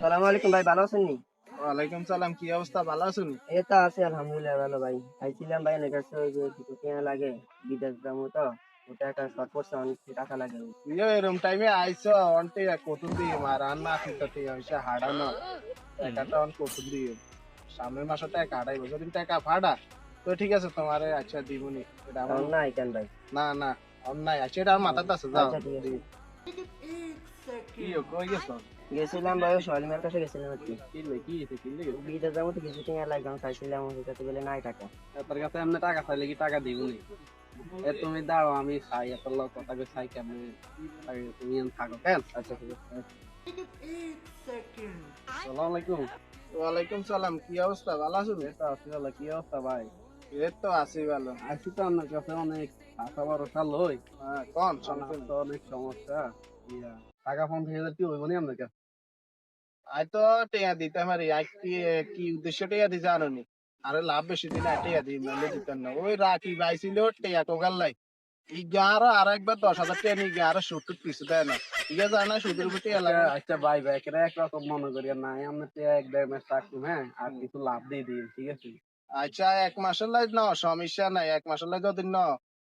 সালাম আলাইকুম ভাই, ভালো আছেন নি? ওয়ালাইকুম সালাম, কি অবস্থা? ভালো আছেন? এই তো আছে আলহামদুলিল্লাহ ভালো ভাই। খাইছিলাম ভাই, অনেক কাছে ওই যে দুটো কেনা লাগে, বিদেশ যাবো তো, ওটা একটা শর্ট পড়ছে, অনেক টাকা লাগে। ইয়ো এরম টাইমে আইছো অন্তে কতুন দিয়ে মারান না ফিরতে হইছে হাড়ানো টাকাটা অন কতুন দিয়ে সামনের মাসে টাকা হারাইবো যদি টাকা ফাড়া তো ঠিক আছে তোমারে আচ্ছা দিবনি এটা আমার না কেন ভাই? না না অন্যায় আছে এটা আমার মাথাতে আছে যাও আচ্ছা ঠিক আছে। কি কই গেছো গেছিলাম ভাই, ওই শালিমার কাছে গেছিলাম আর কি। কি লেগে বিদেশ যাবো তো কিছু কেনা লাগে, আমি খাইছিলাম, ওর কাছে বলে নাই টাকা। তোর কাছে এমনি টাকা চাইলে কি টাকা দিবনি এ তুমি দাও আমি খাই এত লোক কথা কই খাই কেমনে তুমি থাকো কেন আচ্ছা ঠিক আছে। আসসালামু আলাইকুম। ওয়ালাইকুম সালাম, কি অবস্থা? ভালো আছো? এটা আছি ভালো, কি অবস্থা ভাই? এই তো আছি ভালো। আছি তো আপনার কাছে অনেক টাকা ভরসা লই। হ্যাঁ কোন সমস্যা? তো অনেক সমস্যা। টাকা 50,000 কি হইব নি আপনার কাছে? আই তো টিয়া দিতে পারি, আই কি কি উদ্দেশ্য টিয়া দি জানো নি? আরে লাভ বেশি দিলে টিয়া দি নালে দিতেন না। ওই রাখি বাইছিল টিয়া টোকার লাই। ইগারো আর একবার 10,000 টিয়া নি ইগারো 70 কিছু দেয় না। ঠিক আছে না সুদের উপর টিয়া লাগে। আচ্ছা ভাই ভাই এখানে একরকম মনে করি না আমরা টিয়া এক দেড় মাস রাখছি হ্যাঁ আর কিছু লাভ দিয়ে দিই ঠিক আছে। আচ্ছা এক মাসের লাই ন সমস্যা নাই, এক মাসের লাই যদি ন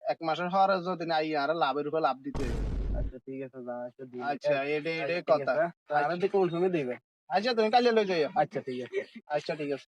এক মাসের হরে যদি নাই আর লাভের উপর লাভ দিতে হইবে। আচ্ছা ঠিক আছে যা আচ্ছা দিই। আচ্ছা এডে এডে কথা। আমি তো কোন সময় দিবে? আচ্ছা তুমি কালে লই যাইও। আচ্ছা ঠিক আছে। আচ্ছা ঠিক আছে।